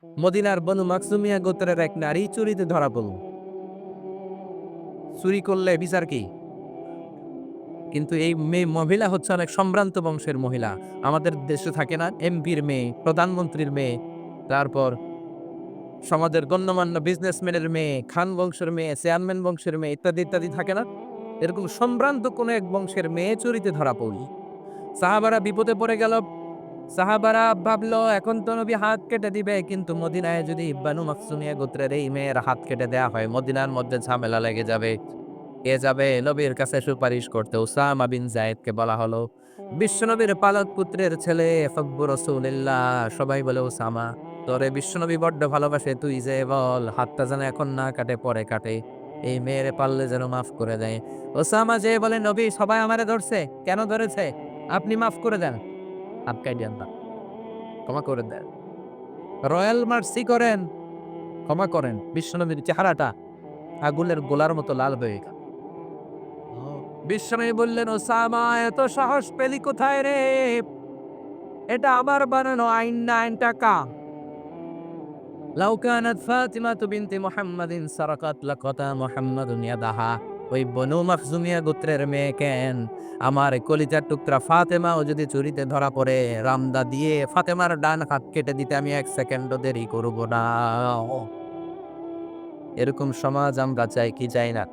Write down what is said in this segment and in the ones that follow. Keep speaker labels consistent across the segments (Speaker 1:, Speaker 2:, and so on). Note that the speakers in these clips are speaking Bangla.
Speaker 1: মদিনার বনু মাকসুমিয়া গোত্রের এক নারী চুরিতে ধরা পড়ল। চুরি করলে বিচার কি? কিন্তু এই মেয়ে মহিলা হচ্ছে অনেক সম্ভ্রান্ত বংশের মহিলা। আমাদের দেশে থাকে না এমপির মেয়ে, প্রধানমন্ত্রীর মেয়ে, তারপর সমাজের গণ্যমান্য বিজনেসম্যানের মেয়ে, খান বংশের মেয়ে, চেয়ারম্যান বংশের মেয়ে ইত্যাদি ইত্যাদি থাকে না? এরকম সম্ভ্রান্ত কোন এক বংশের মেয়ে চুরিতে ধরা পড়ল। সাহাবারা বিপদে পড়ে গেল। সাহাবারা ভাবলো এখন তো নবী হাত কেটে দিবে, কিন্তু মদিনায় যদি বানু মাকসুমিয়া গোত্রের এই মেয়ের হাত কেটে দেয়া হয় মদিনার মধ্যে ঝামেলা লেগে যাবে। কে যাবে নবীর কাছে সুপারিশ করতে? উসামা বিন যায়েদকে বলা হলো। বিশ্বনবীর পালক পুত্রের ছেলে ফকবু রাসূলিল্লাহ। সবাই বলে উসামা, তোরে বিশ্বনবী বড্ড ভালোবাসে, তুই যে বল হাতটা যেন এখন না কাটে পরে কাটে, এই মেয়েরে পারলে যেন মাফ করে দেয়। ওসামা যে বলে, নবী সবাই আমারে ধরছে, কেন ধরেছে? আপনি মাফ করে দেন, হাত কাইটেন না, ক্ষমা করে দেন, রয়্যাল মার্সি করেন, ক্ষমা করেন। বিশ্বনবীর চেহারাটা আগুনের গোলার মতো লাল হয়ে গেল। বিশ্বনবী বললেন, ওসামা এত সাহস পেলি কোথায় রে? এটা আমার বানানো আইন না, আইনটা কার? লাউ কানাত ফাতিমাতু বিনতি মুহাম্মাদিন সারাকাত লাকাতা মুহাম্মাদুন ইয়াদাহা। ওই বনু মাখজুমিয়া গোত্রের মেয়ে কেন, আমার কলিজার টুকরা ফাতেমাও যদি চুরিতে ধরা পড়ে, রামদা দিয়ে ফাতেমার ডান হাত কেটে দিতে আমি 1 সেকেন্ডও দেরি করব না। এরকম সমাজ আমরা চাই কি চাই না?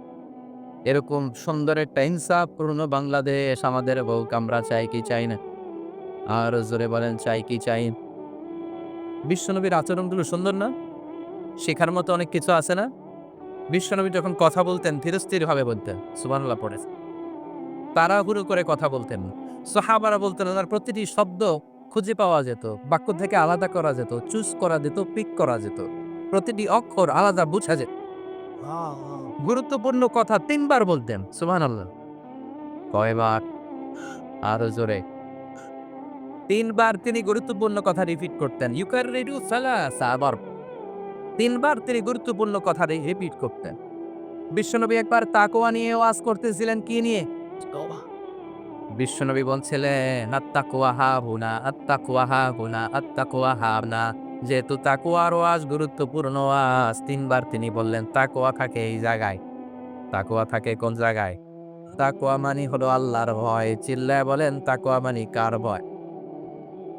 Speaker 1: এরকম সুন্দর একটা ইনসাফপূর্ণ বাংলাদেশ আমাদের হোক, আমরা চাই কি চাই না? আর জোরে বলেন, চাই কি চাই না? বিশ্বনবীর আচরণগুলো সুন্দর না? শেখার মতো অনেক কিছু আছে না? বিশ্বনবী যখন কথা বলতেন ধীরস্থির ভাবে বলতেন, সুবহানাল্লাহ পড়ে। তাড়াহুড়ো করে কথা বলতেন না। সাহাবারা বলতেন ওনার প্রতিটি শব্দ খুঁজে পাওয়া যেত, বাক্য থেকে আলাদা করা যেত, চুজ করা যেত, পিক করা যেত, প্রতিটি অক্ষর আলাদা বুঝা যেত। গুরুত্বপূর্ণ কথা ৩ বার বলতেন, সুবহানাল্লাহ। কয়বার? আরো জোরে। ৩ বার তিনি গুরুত্বপূর্ণ কথা রিপিট করতেন। ইউকাররিরু সালাসা বার। ৩ বার তিনি গুরুত্বপূর্ণ কথা রিপিট করতেন। বিশ্বনবী একবার তাকওয়া নিয়ে ওয়াজ করতেছিলেন, কি নিয়ে? বিশ্বনবী বলছিলেন, আত্তাকওয়া হাহুনা, আত্তাকওয়া হাহুনা, আত্তাকওয়া হাহুনা। যেহেতু তাকওয়ার ওয়াজ গুরুত্বপূর্ণ ওয়াজ, ৩ বার তিনি বললেন তাকওয়া থাকে এই জায়গায়। তাকওয়া থাকে কোন জায়গায়? তাকওয়া মানে হলো আল্লাহর ভয়। চিল্লায় বলেন, তাকওয়া মানে কার ভয়?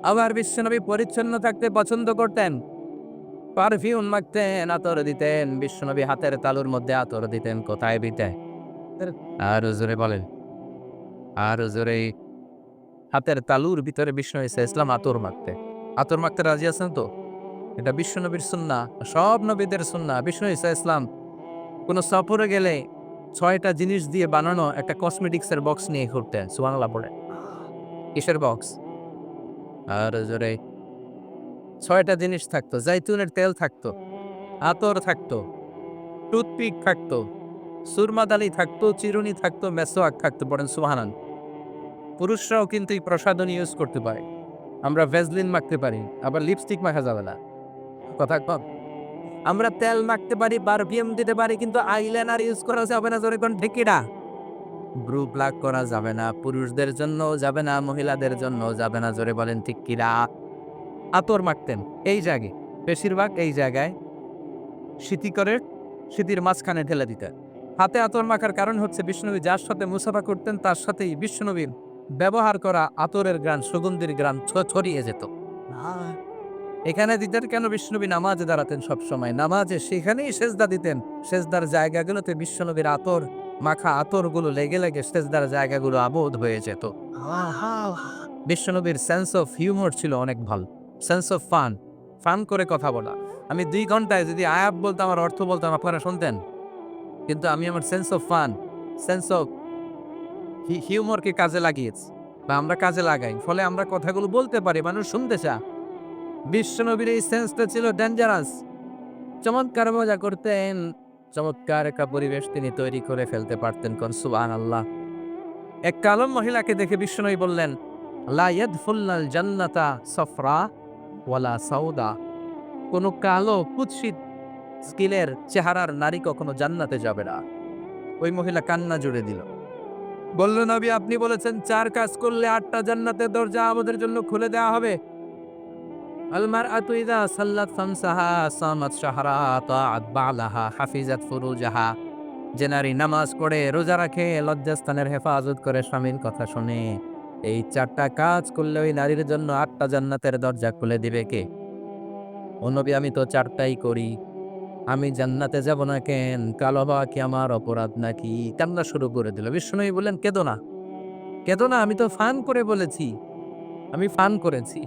Speaker 1: আবার বিশ্বনবী পরিচ্ছন্ন থাকতে পছন্দ করতেন। পারফিউম মাখতেন, আতর দিতেন। বিশ্বনবী হাতের তালুর মধ্যে আতর দিতেন, কোথায় দিতেন? আরো জোরে বলেন, আরো জোরে। হাতের তালুর ভিতরে বিষ্ণু ইসা ইসলাম আতর মাখতেন। আতর মাখতে রাজি আছেন তো? এটা বিশ্বনবীর সুন্নাহ, সব নবীদের সুন্নাহ। বিষ্ণু ইসা ইসলাম কোন সফরে গেলে ৬টা জিনিস দিয়ে বানানো একটা কসমেটিক্স এর বক্স নিয়ে ঘুরতেন, সুবহানাল্লাহ পড়ে। কিসের বক্স? আরো জোরে। ৬টা জিনিস থাকতো, জাইতুনের তেল থাকতো, আতর থাকতো, টুথপিক থাকতো, সুরমাদানি থাকতো, চিরুনি থাকতো, মেসোয়াক থাকতো। পড়েন সুবহানাল্লাহ। পুরুষরাও কিন্তু এই প্রসাধন ইউজ করতে পারে। আমরা ভ্যাসলিন মাখতে পারি, আবার লিপস্টিক মাখা যাবে না। কথা কম। আমরা তেল মাখতে পারি, পারফিউম দিতে পারি, কিন্তু আইলাইনার ইউজ করা যাবে না। জোরে কোন ঠিক কিনা? ব্রু প্লাক করা যাবে না, পুরুষদের জন্যও যাবে না, মহিলাদের জন্যও যাবে না। জোরে বলেন ঠিক কিনা? আতর মাখতেন এই জায়গায়, বেশিরভাগ এই জায়গায় সিথি করে সিথির মাঝখানে ঢেলে দিতেন। হাতে আতর মাখার কারণ হচ্ছে বিশ্বনবী যার সাথে মুসাফা করতেন তার সাথেই বিশ্বনবীর ব্যবহার করা আতরের গ্রান, সুগন্ধির গ্রান ছড়িয়ে যেত। এখানে দিতেন কেন? বিশ্বনবী নামাজে দাঁড়াতেন সবসময়, নামাজে সেখানেই সেজদা দিতেন। সেজদার জায়গাগুলোতে বিশ্বনবীর আতর মাখা আতরগুলো লেগে লেগে সেজদার জায়গাগুলো আবোধ হয়ে যেত। বিশ্বনবীর সেন্স অফ হিউমর ছিল অনেক ভালো, সেন্স অফ ফান, ফান করে কথা বলা। আমি ২ ঘন্টায় যদি আয়াত বলতাম আর অর্থ বলতাম আপনারা শুনতেন, কিন্তু আমি আমার sense of fun, sense of হিউমরকে কাজে লাগিয়েছি, বা আমরা কাজে লাগাই, ফলে আমরা কথাগুলো বলতে পারি, মানুষ শুনতে চায়। বিশ্বনবীর এই সেন্সটা ছিল ডেঞ্জারাস। চমৎকার মজা করতেন, চমৎকার একটা পরিবেশ তিনি তৈরি করে ফেলতে পারতেন। কোন সুবহানাল্লাহ। এক কালো মহিলাকে দেখে বিশ্বনবী বললেন, লা ইয়াদখুলনাল জান্নাতা সফরা ওয়ালা সাউদা। কোন কালো কুৎসিত স্কিলের চেহারার নারী কখনো জান্নাতে যাবে না। ওই মহিলা কান্না জুড়ে দিল, বলল, নবী আপনি বলেছেন ৪ কাজ করলে ৮টা জান্নাতের দরজা আমাদের জন্য খুলে দেওয়া হবে। আল মারআতু ইযা সাল্লাত খামসাহা সামাত শাহরা তাআত বা'লাহা হাফিজাত ফুরুজাহা। যে নারী নামাজ পড়ে, রোজা রাখে, লজ্জাস্থানের হেফাজত করে, স্বামীর কথা শুনে, এই ৪টা কাজ করলে ওই নারীর জন্য ৮টা জান্নাতের দরজা খুলে দিবে কে? ও নবী, আমি তো ৪টাই করি। আমি জান্নাতে যাব না কেন? কালো হওয়া কি আমার অপরাধ নাকি? কান্না শুরু করে দিল। বিশ্বনবী বললেন, কেঁদো না, কেঁদো না, আমি তো ফান করে বলেছি। আমি ফান করেছি।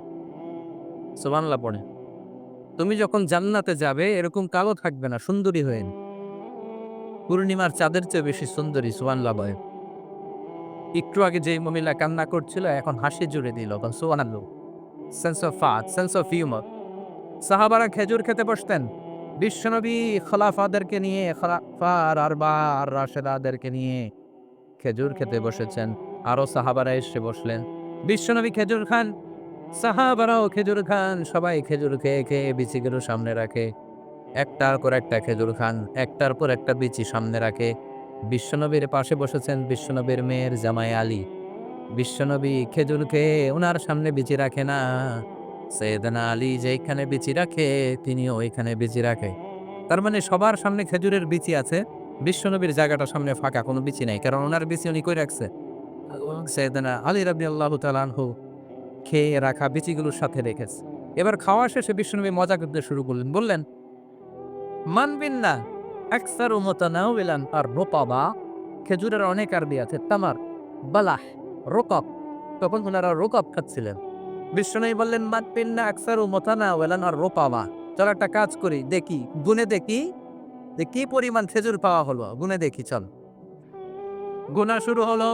Speaker 1: সুবহানাল্লাহ পড়ে। তুমি যখন জান্নাতে যাবে এরকম কালো থাকবে না, সুন্দরী হয়ে পূর্ণিমার চাঁদের চেয়ে বেশি সুন্দরী। সুবহানাল্লাহ বলেন। একটু আগে যেই মহিলা কান্না করছিল এখন হাসি জুড়ে দিল। সুবহানাল্লাহ। Sense of faith, sense of humour. সাহাবারা খেজুর খেতে বসতেন। বিশ্বনবী খলাফাদেরকে নিয়ে, খলাফার আরবার রাশেদাদেরকে নিয়ে খেজুর খেতে বসেছেন। আরো সাহাবারা এসে বসলেন। বিশ্বনবী খেজুর খান, সাহাবারাও খেজুর খান। সবাই খেজুর খেয়ে খেয়ে বিচিগুলো সামনে রাখে। একটার পর একটা খেজুর খান, একটার পর একটা বিচি সামনে রাখে। বিশ্বনবীর পাশে বসেছেন বিশ্বনবীর মেয়ের জামাই আলী। বিশ্বনবী খেজুর খেয়ে উনার সামনে বিচি রাখে না। সৈয়দনা আলী যেখানে বিচি রাখে তিনিও ওইখানে বিচি রাখে। তার মানে সবার সামনে খেজুরের বিচি আছে, বিশ্বনবীর জায়গাটা সামনে ফাঁকা, কোনো বিচি নাই, কারণ ওনার বিচি উনি কই রাখছে। সৈয়দনা আলী রাদিয়াল্লাহু তাআলা আনহু খেয়ে রাখা বিচিগুলোর সাথে রেখেছে। এবার খাওয়া শেষে বিশ্বনবী মজা করতে শুরু করলেন। বললেন, মানবেন না, আকসারু মুতানাওয়ালান আর রুতাবা। খেজুরের অনেক আরবি আছে, তামার, বালাহ, রুকাব। তখন ওনারা রুকাব খাচ্ছিলেন। বিশ্বনবী বললেন, মানবেন না, আকসারু মুতানাওয়ালান আর রুতাবা। চল একটা কাজ করি, দেখি, গুনে দেখি যে কি পরিমাণ খেজুর পাওয়া হলো, গুনে দেখি চল। গুনা শুরু হলো।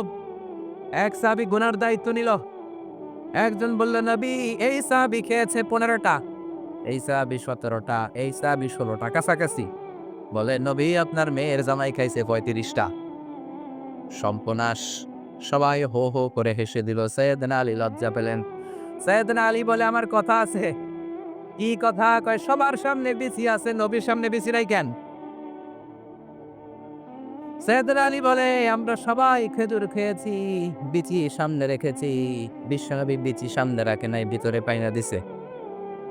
Speaker 1: এক সাহাবী গুনার দায়িত্ব নিল। একজন বলল, নবী, এই সাহাবী খেয়েছে 15টা, এই সাহাবী 17টা, এই সাহাবী 16টা, কাছাকাছি। বলে, নবী, আপনার মেয়ের জামাই খাইছে 35টা। সর্বনাশ। সবাই হো হো করে হেসে দিল। সৈয়দনা আলী লজ্জা পেলেন। সৈয়দনা আলী বলে, আমার কথা আছে। কি কথা? কয়, সবার সামনে বিচি আছে, নবীর সামনে বিচি নাই কেন? সৈয়দনা আলী বলে, আমরা সবাই খেজুর খেয়েছি, বিচি সামনে রেখেছি। বিশ্বনবী বিচি সামনে রাখে নাই, ভিতরে পাইনা দিছে।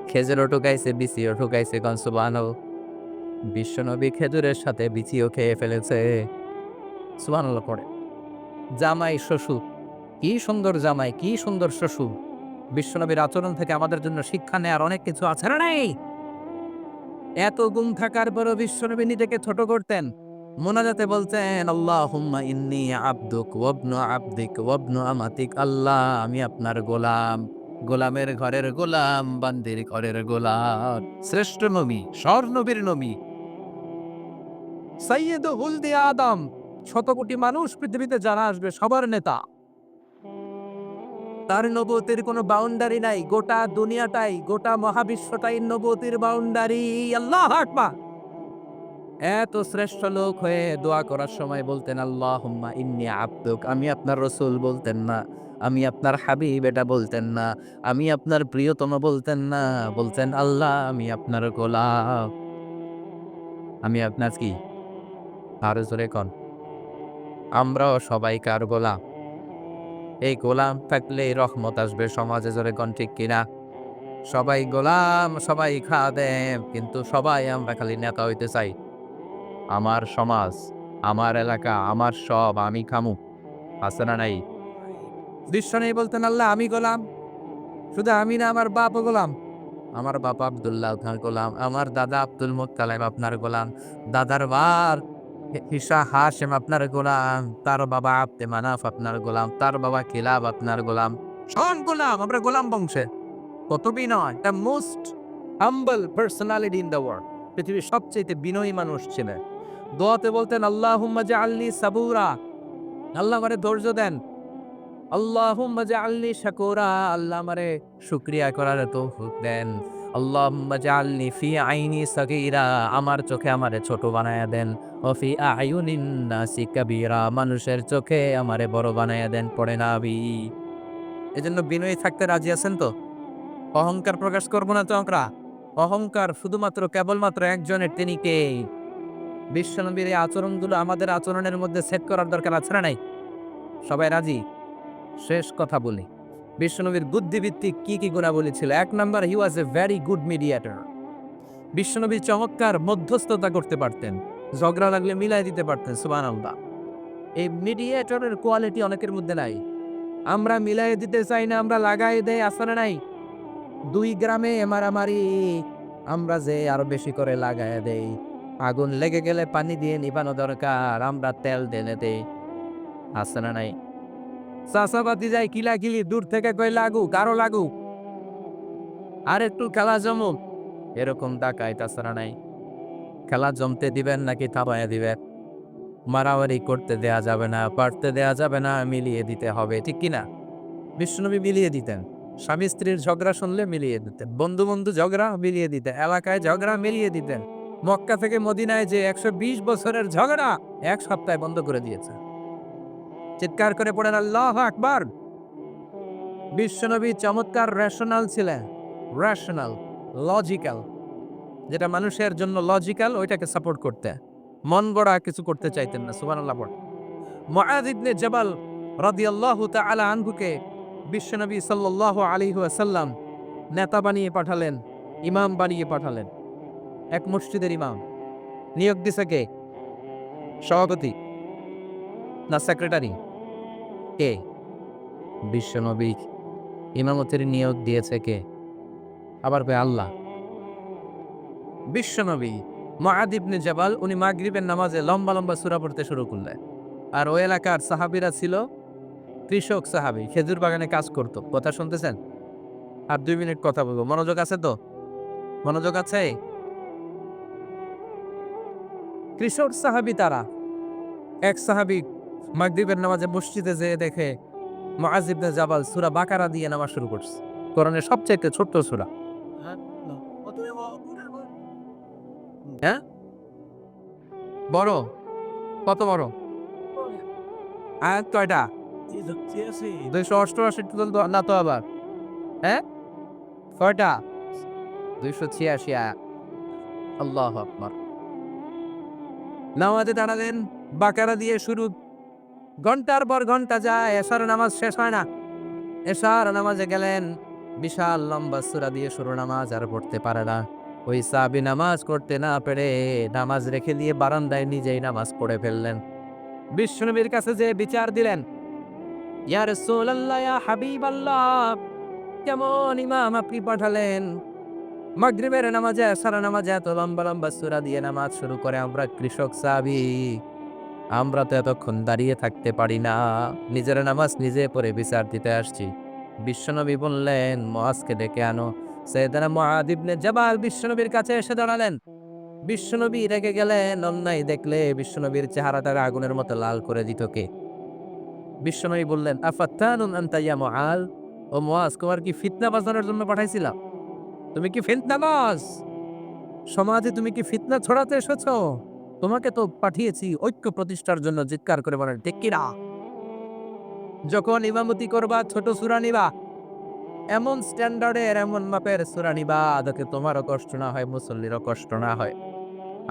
Speaker 1: খেজুরও ঠুকাইছে, বিচিও ঠুকাইছে। কন সুবহানাল্লাহ। বিশ্বনবী খেজুরের সাথে বিচিও খেয়ে ফেলেছে। সুবহানাল্লাহ পড়ে। জামাই শ্বশুর, কি সুন্দর জামাই, কি সুন্দর শ্বশুর। বিশ্বনবীর আচরণ থেকে আমাদের জন্য শিক্ষা নেয়ার অনেক কিছু আছে না নাই? এত গুণ থাকার পরও বিশ্বনবী নিজেকে ছোট করতেন। মোনাজাতে বলতেন, আল্লাহুম্মা ইন্নী আবদুক ওয়াবনু আবদিক ওয়াবনু আমাতিক। আল্লাহ, আমি আপনার গোলাম, গোলামের ঘরের গোলাম, বান্দির ঘরের গোলাম। শ্রেষ্ঠ নবী, স্বর্ণবীর নবী, সাইয়্যিদু ওয়ালদি আদম। শত কোটি মানুষ পৃথিবীতে যারা আসবে সবার নেতা। তার নবুয়তের কোনো বাউন্ডারি নাই। গোটা দুনিয়াটাই, গোটা মহাবিশ্বটাই নবুয়তের বাউন্ডারি। আল্লাহু আকবার। এত শ্রেষ্ঠ লোক হয়ে দোয়া করার সময় বলতেন, আল্লাহুম্মা ইন্নী আবদুক। আমি আপনার রাসূল বলতেন না, আমি আপনার হাবিব এটা বলতেন না, আমি আপনার প্রিয়তম বলতেন না, বলতেন, আল্লাহ, আমি আপনার গোলাম। আমি আপনার কি? আরো জোরে কন। আমরাও সবাই কার গোলাম? এই গোলাম থাকলেই রহমত আসবে সমাজে। জোরে কন, ঠিক কিনা? সবাই গোলাম, সবাই খাদেম, কিন্তু সবাই আমরা খালি নেতা হইতে চাই। আমার সমাজ, আমার এলাকা, আমার সব আমি খামু। আছে না নাই? বিশ্বনবী বলতেন, আল্লাহ, আমি গোলাম। শুধু আমি না, আমার বাপও গোলাম। আমার বাবা আব্দুল্লাহ আপনার গোলাম, আমার দাদা আব্দুল মুত্তালিব আপনার গোলাম, দাদার বার হিসা হাশেম আপনার গোলাম, তার বাবা আব্দে মানাফ আপনার গোলাম, তার বাবা কিলাব আপনার গোলাম। সব গোলাম, আমরা গোলাম বংশে। কত বিনয়! The most humble personality in the world. পৃথিবীর সবচেয়ে বিনয়ী মানুষ ছিলেন। দোয়াতে বলতেন, আল্লাহুম্মা জাআলনি সাবুরা। আল্লাহ আমারে ধৈর্য দেন। আল্লাহুম্মা জাআলনি শাকুরা। আল্লাহ আমারে শুকরিয়া করার তৌফিক দেন। আল্লাহুম্মা জাআলনি ফি আইনি সাগীরা। আমার চোখে আমারে ছোট বানায়া দেন। ওয়া ফি আ'য়ুনিন নাসি কাবীরা। মানুষের চোখে আমারে বড় বানায়া দেন। পড়ে না আমি। এজন্য বিনয়ী থাকতে রাজি আছেন তো? অহংকার প্রকাশ করব না তো আমরা। অহংকার শুধুমাত্র কেবলমাত্র একজনের, তিনি কে? বিশ্বনবীর এই আচরণগুলো আমাদের আচরণের মধ্যে সেট করার দরকার আছে না নাই? সবাই রাজি? শেষ কথা বলি। বিশ্বনবীর বুদ্ধিভিত্তিক কি কি গুণাবলী ছিল? ১ number, he was a very good mediator. বিশ্বনবী চমৎকার মধ্যস্থতা করতে পারতেন। ঝগড়া লাগলে মিলাই দিতে পারতেন। সুবহানাল্লাহ। এই মিডিয়েটরের কোয়ালিটি অনেকের মধ্যে নাই। আমরা মিলাই দিতে চাই না, আমরা লাগাই দেই, আছে না নাই? ২ গ্রামে মারামারি, আমরা যে আরো বেশি করে লাগায়া দেই। আগুন লেগে গেলে পানি দিয়ে নিভানো দরকার, আমরা তেল ঢেলে দেই, আছে না নাই? চাচাবাতি যায় কিলাকিলি, দূর থেকে কই লাগুক, আরো লাগুক, আর একটু খেলা জমুক, এরকম ডাকাইত, আছে না নাই? খেলা জমতে দিবেন নাকি থামায়া দিবেন? মারামারি করতে দেয়া যাবে না, পারতে দেয়া যাবে না, মিলিয়ে দিতে হবে, ঠিক কি না? বিশ্বনবী মিলিয়ে দিতেন। স্বামী স্ত্রীর ঝগড়া শুনলে মিলিয়ে দিতেন। বন্ধু বন্ধু ঝগড়া মিলিয়ে দিতেন। এলাকায় ঝগড়া মিলিয়ে দিতেন। মক্কা থেকে মদিনায় যে ১২০ বছরের ঝগড়া ১ সপ্তাহে বন্ধ করে দিয়েছে। চিৎকার করে পড়েন আল্লাহু আকবার। বিশ্বনবী চমৎকার রেশনাল ছিলেন। Rational, logical. যেটা মানুষের জন্য লজিক্যাল ওইটাকে সাপোর্ট করতে। মন গড়া কিছু করতে চাইতেন না। সুবহানাল্লাহ পড়েন। মুআয ইবনে জাবাল রাদিয়াল্লাহু তাআলা আনহুকে বিশ্বনবী সাল্লাল্লাহু আলাইহি ওয়াসাল্লাম নেতা বানিয়ে পাঠালেন, ইমাম বানিয়ে পাঠালেন। এক মসজিদের ইমাম। নিয়োগ দিছে কে? সভাপতি না সেক্রেটারি? কে? বিশ্বনবী। ইমামতির নিয়োগ দিয়েছে কে? আবার কয় আল্লাহ। বিশ্বনবী। মুআয ইবনে জাবাল উনি মাগরিবের নামাজে লম্বা লম্বা সূরা পড়তে শুরু করলেন। আর ওই এলাকার সাহাবীরা ছিল কৃষক সাহাবী, খেজুর বাগানে কাজ করত। কথা শুনতেছেন? আর ২ মিনিট কথা বলবো। মনোযোগ আছে তো? মনোযোগ আছে? কৃষক সাহাবী তারা। এক সাহাবী মাগরিবের নামাজে মসজিদে যেয়ে দেখে মুআয ইবনে জাবাল সূরা বাকারা দিয়ে নামাজ শুরু করছে। কোরআনের সবচাইতে ছোট্ট সূরা। হ্যাঁ? বড়? কত বড়? আয়াত কয়টা? ২৮৮ তো না তো আবার। হ্যাঁ? কয়টা? ২৮৬ আয়াত। আল্লাহু আকবার। নামাজে দাঁড়ালেন, বাকারা দিয়ে শুরু। ঘন্টার পর ঘন্টা যায়, এশার নামাজ শেষ হয় না। এশার নামাজে গেলেন, বিশাল লম্বা সূরা দিয়ে শুরু নামাজ, আর পড়তে পারে না। ওই সাহাবী নামাজ করতে না পেরে নামাজ রেখে দিয়ে বারান্দায় নিজেই নামাজ পড়ে ফেললেন। বিশ্বনবীর কাছে যেয়ে বিচার দিলেন, ইয়া রাসূলুল্লাহ, ইয়া হাবিবাল্লাহ, কেমন ইমাম আপনি পাঠালেন? মাগরিবের নামাজে, এশার নামাজে এত লম্বা লম্বা সূরা দিয়ে নামাজ শুরু করে, আমরা কৃষক সাহাবী, আমরা তো এতক্ষণ দাঁড়িয়ে থাকতে পারি না। নিজের নামাজ নিজে পড়ে বিচার দিতে আসছি। বিশ্বনবী বললেন, মুআজকে ডেকে আনো। সাইয়েদনা মুআয ইবনে জাবাল বিশ্বনবীর কাছে এসে দাঁড়ালেন। বিশ্বনবী রেগে গেলেন। অন্যায় দেখলে বিশ্বনবীর চেহারাটাকে আগুনের মতো লাল করে দিত কে? বিশ্বনবী বললেন, আফাত্তানুন আনতা ইয়া মুআয? ও মুআয, তোমার কি ফিতনা বাজানোর জন্য পাঠাইছিলাম? তুমি কি ফিতনাবাজ? সমাজে তুমি কি ফিতনা ছড়াতে এসেছো? তোমাকে তো পাঠিয়েছি ঐক্য প্রতিষ্ঠার জন্য। চিৎকার করে বলেন ঠিক কিনা? যখন ইমামতি করবা ছোট সূরা নিবা, এমন স্ট্যান্ডার্ডের এমন মাপের সূরা নিবা যাতে তোমারও কষ্ট না হয়, মুসল্লিরও কষ্ট না হয়।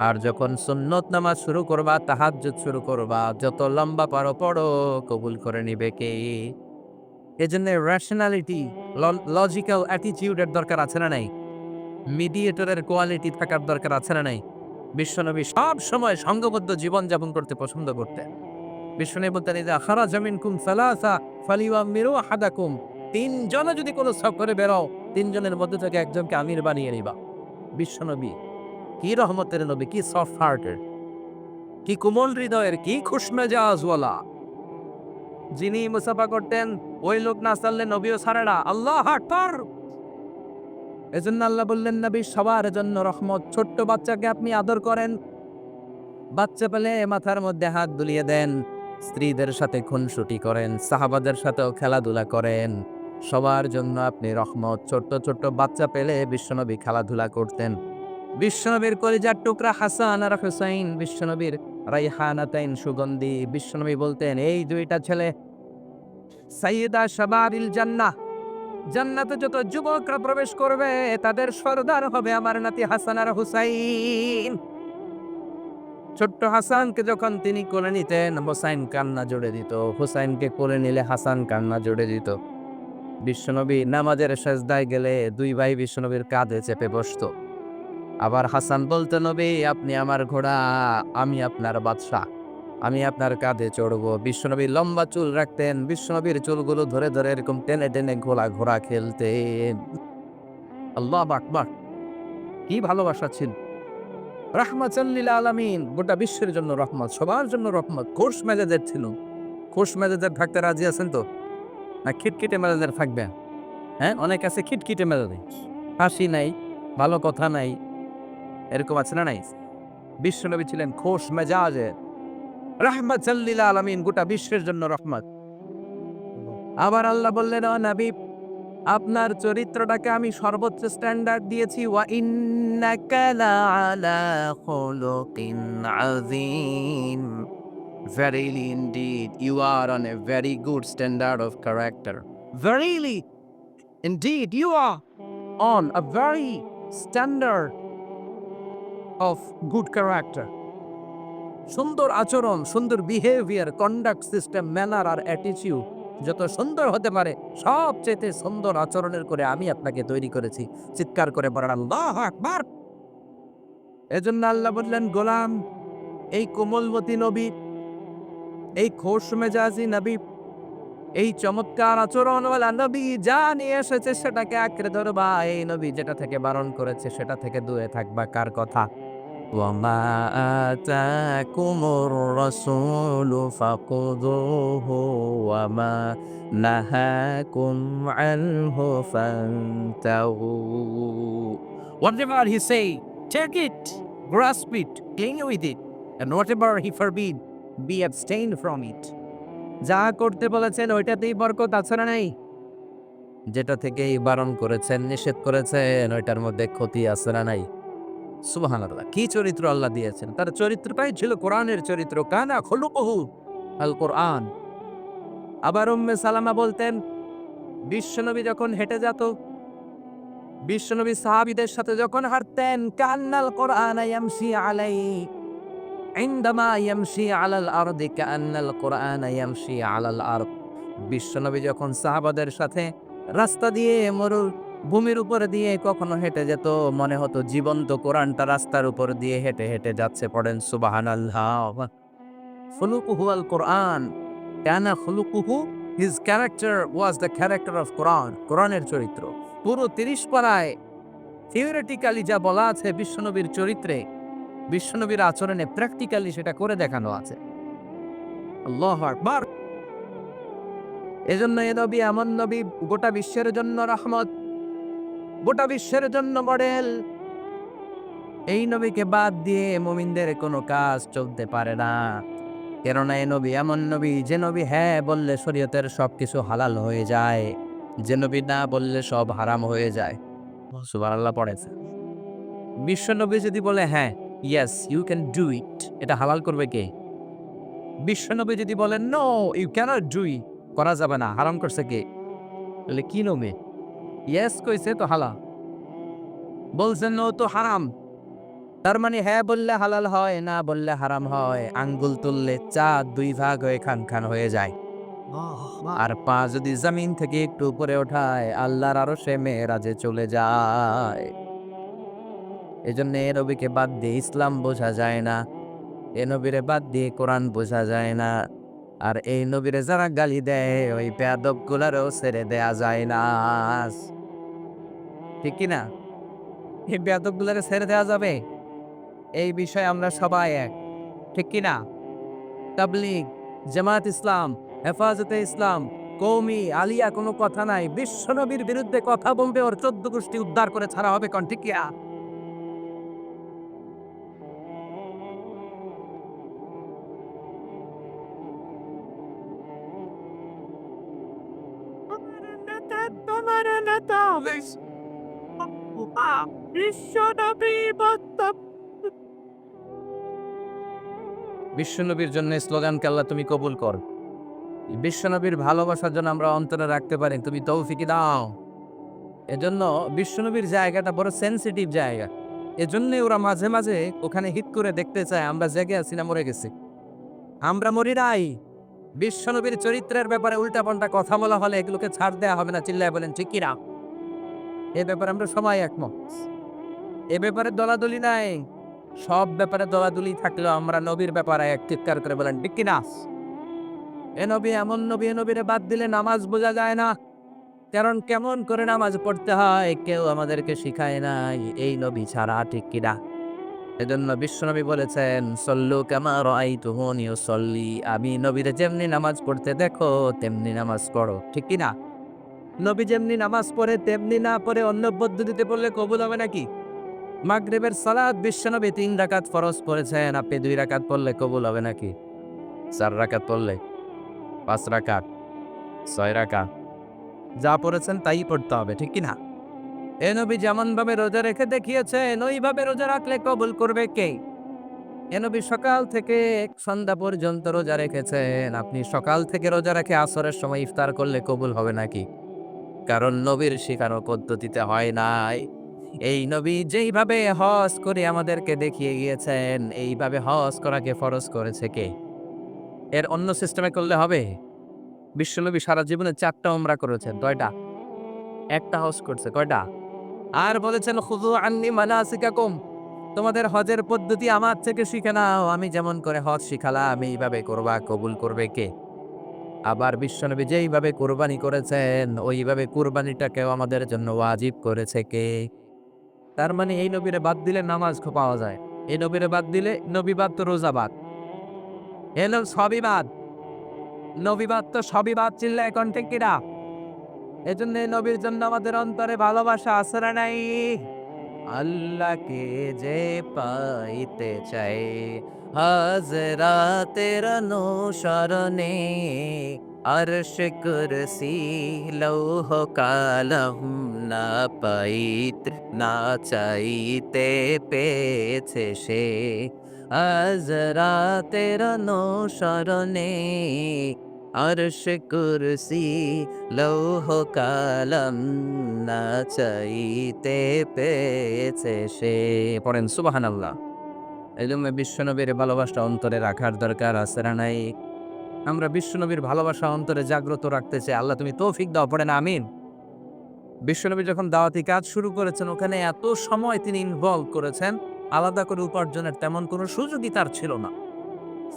Speaker 1: আর যখন সুন্নত নামাজ শুরু করবা, তাহাজ্জুদ শুরু করবা, যত লম্বা পারো পড়ো, কবুল করে নিবে কে? এজন্য রেশনালিটি, লজিক্যাল অ্যাটিটিউডের দরকার আছে না নাই? মিডিয়েটরের কোয়ালিটি থাকার দরকার আছে না নাই? বিশ্বনবী সব সময় সংঘবদ্ধ জীবন যাপন করতে পছন্দ করতেন। বিশ্বনবী বলতেন, ইযা খারাজা মিনকুম সালাসা ফালিউআমিরু আহাদাকুম। ৩ জনে যদি কোনো সফরে বেরো, ৩ জনের মধ্যে থেকে একজনকে আমির বানিয়ে নিবা। বিশ্বনবী কি রহমতের নবী, কি সফট হার্টেড, কি কোমল হৃদয়ের, কি খুশমেজাজওয়ালা। যিনি মুসাফা করতেন, ওই লোক না চাললে নবীও ছাড়ে না। আল্লাহু আকবার। এজন্য আল্লাহ বললেন, নবী সবার জন্য রহমত। ছোট্ট বাচ্চাকে আপনি আদর করেন, বাচ্চা পেলে মাথার মধ্যে হাত বুলিয়ে দেন, স্ত্রীদের সাথে খুনসুটি করেন, সাহাবাদের সাথেও খেলাধুলা করেন। সবার জন্য আপনি রহমত। ছোট্ট ছোট্ট বাচ্চা পেলে বিশ্বনবী খেলাধুলা করতেন। বিশ্বনবীর কলিজার টুকরা হাসান আর হুসাইন, বিশ্বনবীর রাইহানাতাইন সুগন্ধি। বিশ্বনবী বলতেন, এই 2টা ছেলে সাইয়্যিদা শাবাবিল জান্নাহ, জান্নাতে যত যুবকরা প্রবেশ করবে তাদের সর্দার হবে আমার নাতি হাসান আর হুসাইন। ছোট্ট হাসানকে যখন তিনি কোলে নিতেন, হুসাইন কান্না জুড়ে দিত। হুসাইনকে কোলে নিলে হাসান কান্না জুড়ে দিত। বিশ্বনবী নামাজের সেজদায় গেলে দুই ভাই বিশ্বনবীর কাঁধে চেপে বসতো। আবার হাসান বলতো, নবী আপনি আমার ঘোড়া, আমি আপনার বাদশা, আমি আপনার কাঁধে চড়বো। বিশ্বনবী লম্বা চুল রাখতেন, বিশ্বনবীর চুলগুলো ধরে ধরে এরকম টেনে টেনে ঘোড়া ঘোড়া খেলতেন। আল্লাহু আকবার, কি ভালোবাসা ছিল! রাহমাতাল লিল আলামিন, গোটা বিশ্বের জন্য রহমত, সবার জন্য রহমত। খোশ মেজাজের ছিল। খোশ মেজাজের থাকতে রাজি আছেন তো, না খিটখিটে মেজাজের থাকবেন? হ্যাঁ, অনেক আছে খিটখিটে মেজাজে, হাসি নাই, ভালো কথা নাই, এরকম আছে না নাই? বিশ্বনবী ছিলেন খোশ মেজাজের, রাহমাতাল লিল আলামিন, গোটা বিশ্বের জন্য রহমত। আবার আল্লাহ বললেন, ও নবী আপনার চরিত্রটাকে আমি সর্বোচ্চ স্ট্যান্ডার্ড দিয়েছি, ওয়া ইন্নাকা লাআলা খুলুকিন আযীম, verily indeed you are on a very good standard of character, verily indeed you are on a very standard of good character, সুন্দর আচরণ, সুন্দর বিহেভিয়ার, কন্ডাক্ট সিস্টেম, ম্যানার আর অ্যাটিটিউড যত সুন্দর হতে পারে সবচেয়ে সুন্দর আচরণের করে আমি আপনাকে তৈরি করেছি। চিৎকার করে বলেন আল্লাহু আকবার। এজন্য আল্লাহ বললেন, গোলাম এই কোমলমতি নবী, এই খোশ মেজাজি নবী, এই চমৎকার আচরণওয়ালা নবী যা নিয়ে এসেছে সেটাকে আঁকড়ে ধরবা। এই নবী যেটা থেকে বারণ করেছে সেটা থেকে দূরে থাকবা। কার কথা? وما آتاكم الرسول فخذوه وما نهاكم عنه فانتهوا. Whatever he say, take it, grasp it, cling with it, and whatever he forbid, be abstained from it. যা করতে বলেছেন ওইটাতেই বরকত আছে না নাই? যেটা থেকেই বারণ করেছেন, নিষেধ করেছেন, ওইটার মধ্যে ক্ষতি আছে না নাই? সুবহানাল্লাহ, কি চরিত্র আল্লাহ দিয়েছেন! তার চরিত্রটাই ছিল কোরআনের চরিত্র, কানা খুলুকুহু আল কোরআন। আবার উম্মে সালামা বলতেন, বিশ্বনবী যখন হেঁটে যেত, বিশ্বনবী সাহাবীদের সাথে যখন হাঁটতেন, কান্নাল কোরআন ইয়ামশি আলাইহি, ইনদামা ইয়ামশি আলাল আরদি কান্নাল কোরআন ইয়ামশি আলাল আরদ। বিশ্বনবী যখন সাহাবাদের সাথে রাস্তা দিয়ে ভূমির উপর দিয়ে কখনো হেঁটে যেত, মনে হতো জীবন্ত কোরআনটা রাস্তার উপর দিয়ে হেঁটে হেঁটে যাচ্ছে। পড়েন সুবহানাল্লাহ। খুলুকুহু আল কোরআন, কানা খুলুকুহু, his character was the character of Quran, কোরআনের চরিত্র। পুরো 30 পারায় থিওরিটিক্যালি যা বলা আছে বিশ্বনবীর চরিত্রে, বিশ্বনবীর আচরণে, প্র্যাকটিক্যালি সেটা করে দেখানো আছে। আল্লাহু আকবার। এজন্য এ নবী এমন নবী, গোটা বিশ্বের জন্য রহমত, গোটা বিশ্বের জন্য মডেল। এই নবীকে বাদ দিয়ে মুমিনদের কোনো কাজ চলতে পারে না। কেননা এ নবী এমন নবী, যে নবী হ্যাঁ বললে শরীয়তের সবকিছু হালাল হয়ে যায়, যে নবী না বললে সব হারাম হয়ে যায়। সুবহানাল্লাহ পড়েছে। বিশ্ব নবী যদি বলে হ্যাঁ, yes you can do it, এটা হালাল করবে কে? বিশ্ব নবী যদি বলেন no you can't do it, করা যাবে না, হারাম করছে কে? তাহলে কি নবী? ইয়েস কইছে তো হালাল, বলছেন নো তো হারাম। তার মানে হ্যাঁ বললে হালাল হয়, না বললে হারাম হয়। আঙ্গুল তুললে চাঁদ 2 ভাগ হয়ে খান খান হয়ে যায়। আর পা যদি জমিন থেকে একটু উপরে ওঠায়, আল্লাহর আরশে মেরাজে চলে যায়। এজন্য এ নবীকে বাদ দিয়ে ইসলাম বোঝা যায় না, এ নবীরে বাদ দিয়ে কোরআন বোঝা যায় না। আর এই নবীরে যারা গালি দেয়, ওই বেয়াদব গুলারও ছেড়ে দেয়া যায় না। ঠিক কিনা? এই বেয়াদব গুলারে ছেড়ে দেওয়া যাবে? এই বিষয়ে আমরা সবাই এক, ঠিক কিনা? তাবলীগ, জামাত ইসলাম, হেফাজতে ইসলাম, কওমি, আলিয়া কোনো কথা নাই। বিশ্বনবীর বিরুদ্ধে কথা বলবে, ওর 14 গোষ্ঠী উদ্ধার করে ছাড়া হবে। কোন ঠিক কিনা? তোমার নেতা বিশ্বনবী বিশ্বনবীর জন্য স্লোগানকে আল্লাহ তুমি কবুল কর। বিশ্বনবীর ভালোবাসার জন্য আমরা অন্তরে রাখতে পারি, তুমি তৌফিক দাও। এজন্য বিশ্বনবীর জায়গাটা বড় সেনসিটিভ জায়গা। এজন্যই ওরা মাঝে মাঝে ওখানে হিট করে দেখতে চায় আমরা জেগে আছি না মরে গেছি। আমরা মরি নাই, বিশ্বনবীর চরিত্রের ব্যাপারে উল্টাপাল্টা কথা বলা হলে এগুলোকে ছাড় দেওয়া হবে না, চিল্লায় বলেন ঠিক কিনা? এ ব্যাপারে আমরা সবাই একমত। এ ব্যাপারে দলাদলি নাই। সব ব্যাপারে দলাদলি থাকলেও আমরা নবীর ব্যাপারে এক চিৎকার করে বলেন ঠিক কিনা? এ নবী এমন নবী, এ নবীরে বাদ দিলে নামাজ বোঝা যায় না। কারণ কেমন করে নামাজ পড়তে হয় কেউ আমাদেরকে শিখায় নাই এই নবী ছাড়া, ঠিক কিনা? এজন্য বিশ্বনবী বলেছেন, সল্লু কামা রাআইতুমুনি উসাল্লি, আমি নবীরে যেমনি নামাজ পড়তে দেখো তেমনি নামাজ পড়ো, ঠিক কিনা? নবী যেমনি নামাজ পড়ে তেমনি না পড়ে অন্য পদ্ধতিতে পড়লে কবুল হবে নাকি? মাগরিবের সালাত বিশ্বনবী ৩ রাকাত ফরজ পড়েছেন, আপনি ২ রাকাত পড়লে কবুল হবে নাকি? ৪ রাকাত পড়লে, ৫ রাকাত, ৬ রাকাত, যা পড়েছেন তাই পড়তে হবে, ঠিক কিনা? এ নবী যেমন ভাবে রোজা রেখে দেখিয়েছেন ওইভাবে রোজা রাখলে কবুল করবে কে? এ নবী সকাল থেকে সন্ধ্যা পর্যন্ত রোজা রেখেছেন, আপনি সকাল থেকে রোজা রেখে আসরের সময় ইফতার করলে কবুল হবে নাকি? কারণ নবীর শেখানো পদ্ধতিতে হয় নাই। এই নবী যেইভাবে হজ করে আমাদেরকে দেখিয়ে গিয়েছেন এইভাবে হজ করাকে ফরজ করেছে কে? এর অন্য সিস্টেমে করলে হবে? বিশ্বনবী সারা জীবনে ৪টা উমরা করেছেন, কয়টা? একটা হজ করছে, কয়টা? আর বলেছেন খুযু আন্নী মানাসিকাকুম, তোমাদের হজের পদ্ধতি আমার থেকে শিখে নাও, আমি যেমন করে হজ শিখালাম এইভাবে করবা, কবুল করবে কে? আবার বিশ্বনবী যেইভাবে কুরবানি করেছেন ওইভাবে কুরবানিটাকেও আমাদের জন্য ওয়াজিব করেছে কে? তার মানে এই নবীরে বাদ দিলে নামাজ পাওয়া যায়, এই নবীরে বাদ দিলে নবী বাদ তো রোজা বাদ, এলো সবই বাদ, নবী বাদ তো সবই বাদ, চিল্লা এখন ঠিক কিনা? এজন্য এই নবীর জন্য আমাদের অন্তরে ভালোবাসা আছে না নাই? আল্লাহকে যে পাইতে চাই হাজরাতের অনুসরণে, আরশ কুরসি লৌহ কালম না পাইতে না চাইতে পেয়েছে সে, হাজরাতের অনুসরণে, আরশ কুরসি লৌহ কালম না চাইতে পেয়েছে সে। পড়েন সুবহানাল্লাহ। এই জন্য বিশ্বনবীর ভালোবাসা অন্তরে রাখার দরকার আছে না নাই? আমরা বিশ্বনবীর ভালোবাসা অন্তরে জাগ্রত রাখতে চাই, আল্লাহ তুমি তৌফিক দাও, পড়েন আমিন। বিশ্বনবী যখন দাওয়াতি কাজ শুরু করেছেন ওখানে এত সময় তিনি ইনভলভ করেছেন, আলাদা করে উপার্জনের তেমন কোনো সুযোগই তার ছিল না।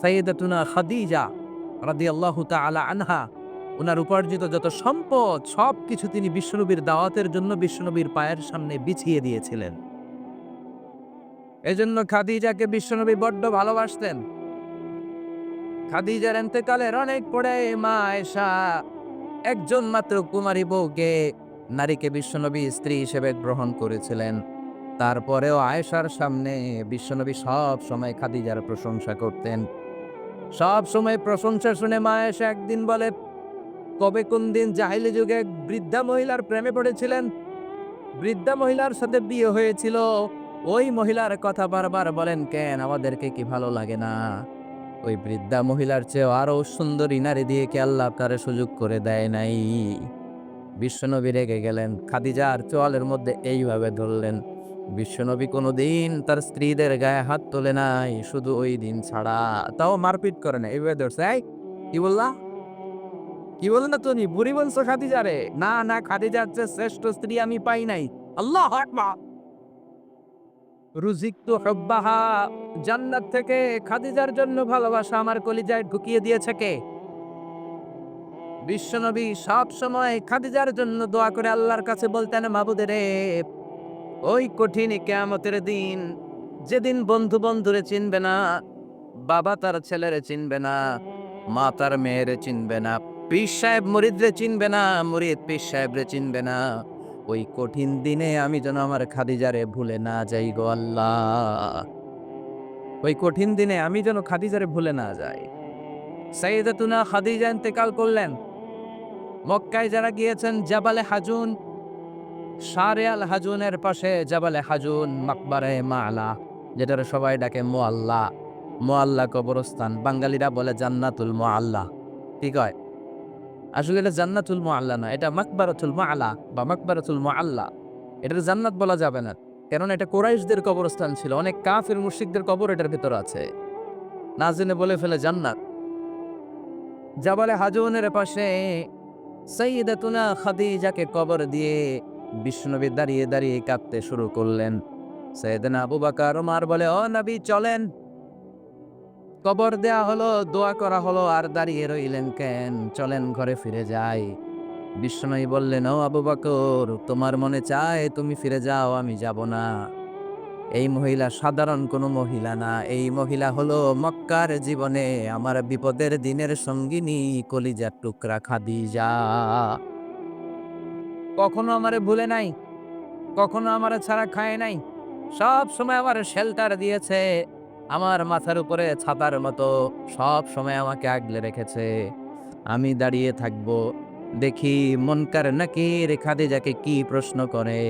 Speaker 1: সাইয়্যিদাতুনা খাদিজা রাদিয়াল্লাহু তাআলা আনহা, উনার উপার্জিত যত সম্পদ সবকিছু তিনি বিশ্বনবীর দাওয়াতের জন্য বিশ্বনবীর পায়ের সামনে বিছিয়ে দিয়েছিলেন। এজন্য খাদিজাকে বিশ্বনবী বড্ড ভালোবাসতেন। খাদিজার ইন্তেকালের অনেক পরে মা আয়েশা একজন মাত্র কুমারী বউকে, নারীকে বিশ্বনবী স্ত্রী হিসেবে গ্রহণ করেছিলেন। তারপরেও আয়েশার সামনে বিশ্বনবী সব সময় খাদিজার প্রশংসা করতেন। সব সময় প্রশংসা শুনে মা আয়েশা একদিন বলে, কবে কোন দিন জাহিলি যুগে এক বৃদ্ধা মহিলার প্রেমে পড়েছিলেন, বৃদ্ধা মহিলার সাথে বিয়ে হয়েছিল, ওই মহিলার কথা বারবার বলেন কেন, আমাদেরকে কি ভালো লাগে না? ওই বৃদ্ধা মহিলার চেয়ে আরো সুন্দরী নারী দিয়ে কি আল্লাহ আপনারে সুযোগ করে দেয় নাই? বিশ্বনবী রেগে গেলেন, খাদিজার চোয়ালের মধ্যে এইভাবে ধরলেন। বিশ্বনবী কোনোদিন তার স্ত্রীদের গায়ে হাত তোলে নাই, শুধু ওই দিন ছাড়া, তাও মারপিট করে না, এইভাবে ধরছে। এই কি বললা, কি বললেন না তুমি, বুড়ি বলছো খাদিজারে? না না, খাদিজার চেয়ে শ্রেষ্ঠ স্ত্রী আমি পাই নাই। আল্লাহু আকবার। রুজিকতু হুব্বাহা, জান্নাত থেকে খাদিজার জন্য ভালোবাসা আমার কলিজায় ঢুকিয়ে দিয়েছে কে? বিশ্বনবী সব সময় খাদিজার জন্য দোয়া করে আল্লাহর কাছে বলতেন, মাবুদে রে, ওই কঠিন কিয়ামতের দিন যেদিন বন্ধু বন্ধুরে চিনবে না, বাবা তার ছেলেরে চিনবে না, মা তার মেয়েরে চিনবে না, পীর সাহেব মুরিদরে চিনবে না, মুরিদ পীর সাহেবরে চিনবে না, ওই কঠিন দিনে আমি যেন আমার খাদিজারে ভুলে না যাই গো আল্লাহ। ওই কঠিন দিনে আমি যেন খাদিজারে ভুলে না যাই। সাইয়্যিদাতুনা খাদিজা ইন্তেকাল করলেন। মক্কায় যারা গিয়েছেন জাবালে হাজুন, শারে আল হাজুনের পাশে জাবালে হাজুন মাকবারে মাআলা, যেটার সবাই ডাকে মুআল্লা, মুআল্লা কবরস্থান, বাঙালিরা বলে জান্নাতুল মুআল্লা। কি কয়? আসলে এটা জান্নাতুল মুআল্লা না, এটা মাকবারাতুল মাআলা বা মাকবারাতুল মুআল্লা। এটার জান্নাত বলা যাবে না, কারণ এটা কুরাইশদের কবরস্থান ছিল, অনেক কাফির মুশরিকদের কবর এটার ভেতর আছে, না জেনে বলে ফেলে জান্নাত। জাবালে হাজুনের পাশে সাইয়্যিদাতুনা খাদিজাকে কবর দিয়ে বিশ্বনবী দাঁড়িয়ে দাঁড়িয়ে কাঁদতে শুরু করলেন। সাইয়েদনা আবু বকর ওমর বলে, ও নবী চলেন। কবর দেয়া হলো, দোয়া করা হলো, আর দাঁড়িয়ে রইলেন কেন? চলেন ঘরে ফিরে যাই। বিশ্বনবী বললেন, ও আবু বকর, তোমার মনে চায় তুমি ফিরে যাও, আমি যাব না। এই মহিলা সাধারণ কোনো মহিলা না, এই মহিলা হলো মক্কার জীবনে আমার বিপদের দিনের সঙ্গিনী, কলিজার টুকরা খাদিজা। কখনো আমারে ভুলে নাই, কখনো আমারে ছাড়া খায় নাই, সব সময় আমার শেল্টার দিয়েছে, আমার মাথার উপরে ছাতার মতো সব সময় আমাকে আগলে রেখেছে। আমি দাঁড়িয়ে থাকবো, দেখি মুনকার নাকির খাদিজাকে কি প্রশ্ন করে।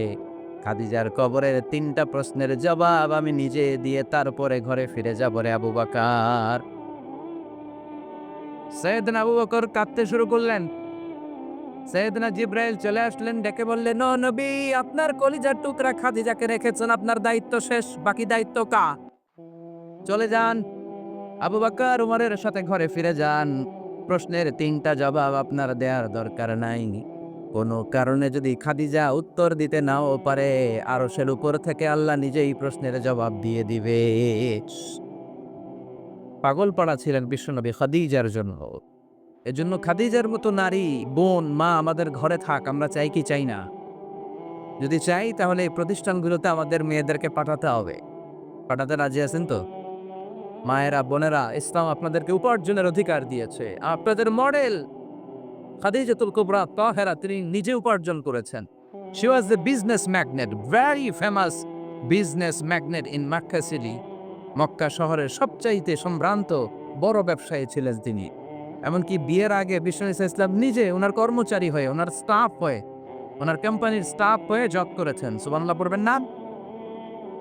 Speaker 1: খাদিজার কবরের ৩টা প্রশ্নের জবাব আমি নিজে দিয়ে তারপরে ঘরে ফিরে যাব রে আবু বকর। সৈয়দনা আবু বকর কাঁদতে শুরু করলেন। সৈয়দনা জিব্রাইল চলে আসলেন, ডেকে বললেন, ও নবী, আপনার কলিজার টুকরা খাদিজাকে রেখেছেন, আপনার দায়িত্ব শেষ, বাকি দায়িত্ব কা? চলে যান, আবু বকর উমরের সাথে ঘরে ফিরে যান। প্রশ্নের ৩টা জবাব আপনার দেওয়ার দরকার নাই। কোনো কারণে যদি খাদিজা উত্তর দিতে নাও পারে, আরশের উপর থেকে আল্লাহ নিজেই প্রশ্নের জবাব দিয়ে দিবে। পাগল পাড়া ছিলেন বিশ্বনবী খাদিজার জন্য। এজন্য খাদিজার মতো নারী, বোন, মা আমাদের ঘরে থাক, আমরা চাই কি চাই না? যদি চাই তাহলে এই প্রতিষ্ঠানগুলোতে আমাদের মেয়েদেরকে পাঠাতে হবে। পাঠাতে রাজি আছেন তো? মায়েরা, বোনেরা, ইসলাম আপনাদেরকে উপার্জনের অধিকার দিয়েছে। আপনাদের মডেল খাদিজাতুল কুবরা তাহেরা, তিনি নিজে উপার্জন করেছেন। She was A business magnate, very famous business magnate in Mecca city. Mecca শহরের সবচাইতে সম্ভ্রান্ত বড় ব্যবসায়ী ছিলেন তিনি। এমনকি বিয়ের আগে বিশ্বনবী সাল্লাল্লাহু আলাইহি ওয়াসাল্লাম নিজে ওনার কর্মচারী হয়ে, ওনার স্টাফ হয়ে, ওনার কোম্পানির স্টাফ হয়ে জব করেছেন। সুবহানাল্লাহ পড়বেন না?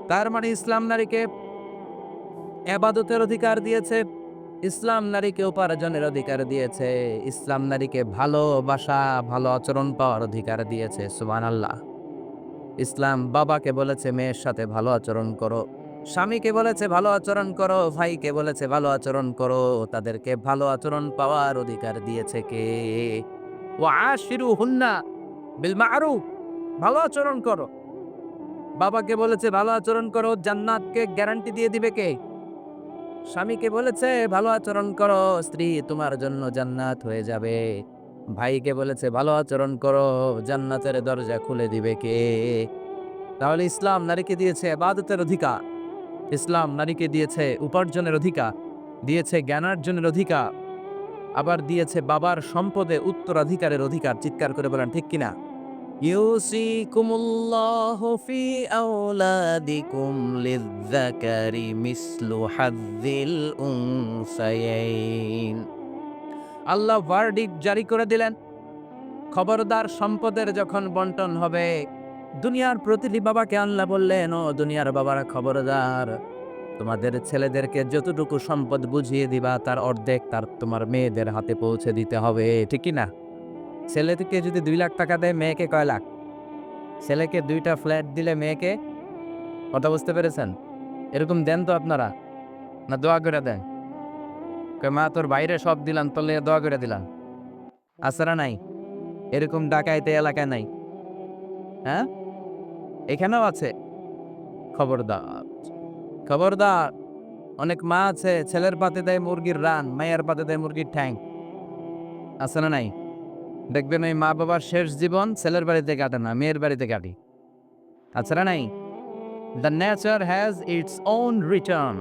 Speaker 1: তার মানে ইসলাম নারীকে এবাদতের অধিকার দিয়েছে, ইসলাম নারীকে উপার্জনের অধিকার দিয়েছে, ইসলাম নারীকে ভালোবাসা, ভালো আচরণ পাওয়ার অধিকার দিয়েছে। সুবহানাল্লাহ। ইসলাম বাবাকে বলেছে মেয়ের সাথে ভালো আচরণ করো, স্বামীকে বলেছে ভালো আচরণ করো, ভাইকে বলেছে ভালো আচরণ করো, তাদেরকে ভালো আচরণ পাওয়ার অধিকার দিয়েছে কে? ওয়াশিরুহুন্না বিল মা'রুফ, ভালো আচরণ করো। বাবাকে বলেছে ভালো আচরণ করো, জান্নাতকে গ্যারান্টি দিয়ে দিবে কে? স্বামীকে বলেছে ভালো আচরণ করো, স্ত্রী তোমার জন্য জান্নাত হয়ে যাবে। ভাইকে বলেছে ভালো আচরণ করো, জান্নাতের দরজা খুলে দিবে কে? তাহলে ইসলাম নারীকে দিয়েছে ইবাদতের অধিকার, ইসলাম নারীকে দিয়েছে উপার্জনের অধিকার, দিয়েছে জ্ঞানার্জনের অধিকার, আবার দিয়েছে বাবার সম্পদে উত্তরাধিকারের অধিকার। চিৎকার করে বলেন ঠিক কিনা? ইউসিকুমুল্লাহু ফি আওলাদিকুম লিয-যাকারি মিসলু হাযযিল উনসায়াইন। আল্লাহ ভার্ডিক্ট জারি করে দিলেন, খবরদার, সম্পদের যখন বন্টন হবে, দুনিয়ার প্রতিটি বাবাকে আল্লাহ বললেন, ও দুনিয়ার বাবারা খবরদার, তোমাদের ছেলেদেরকে যতটুকু সম্পদ বুঝিয়ে দিবা তার অর্ধেক তোমার মেয়েদের হাতে পৌঁছে দিতে হবে। ঠিক কি না? ছেলে থেকে যদি 2 লাখ টাকা দেয়, মেয়েকে কয় লাখ? ছেলেকে 2টা ফ্ল্যাট দিলে মেয়েকে, কথা বুঝতে পেরেছেন? এরকম দেন তো আপনারা, না দোয়া করে দেন? কয় মা তোর বাইরে সব দিলাম, তোর লিগে দোয়া করে দিলাম। আছে না নাই? এরকম ডাকাইতে এলাকায় নাই? হ্যাঁ, এখানেও আছে। খবরদার, খবরদার। অনেক মা আছে, ছেলের পাতে দেয় মুরগির রান, মায়ের পাতে দেয় মুরগির ঠ্যাং। আছে না নাই? দেখবেন ওই মা বাবার শেষ জীবন ছেলের বাড়িতে কাটে না, মেয়ের বাড়িতে কাটে। আছে না নাই? The nature has its own return.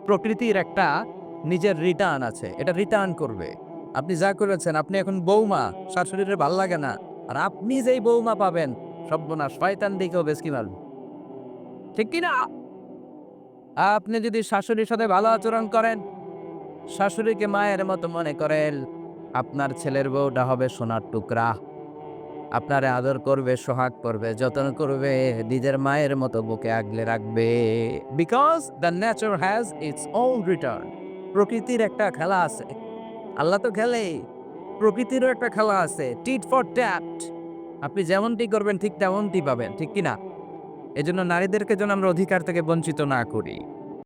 Speaker 1: প্রকৃতির একটা নিজের রিটার্ন আছে, এটা রিটার্ন করবে। আপনি যা করেছেন, আপনি এখন বৌমা, শাশুড়ির ভাল লাগে না, আর আপনি যেই বৌমা পাবেন, সর্বনাশ, শয়তান দিকেও বেশকি মারবে। ঠিক কি না? আপনি যদি শাশুড়ির সাথে ভালো আচরণ করেন, শাশুড়িকে মায়ের মতো মনে করেন, আপনার ছেলের বউটা হবে সোনার টুকরা। আপনারে আদর করবে, সোহাগ করবে, যত্ন করবে, নিজের মায়ের মতো বুকে আগলে রাখবে। Because the nature has its own return. প্রকৃতির একটা খেলা আছে, আল্লাহ তো খেলেই, প্রকৃতিরও একটা খেলা আছে, টিট ফর ট্যাট। আপনি যেমনটি করবেন ঠিক তেমনটি পাবেন। ঠিক কিনা? এজন্য নারীদেরকে যেন আমরা অধিকার থেকে বঞ্চিত না করি।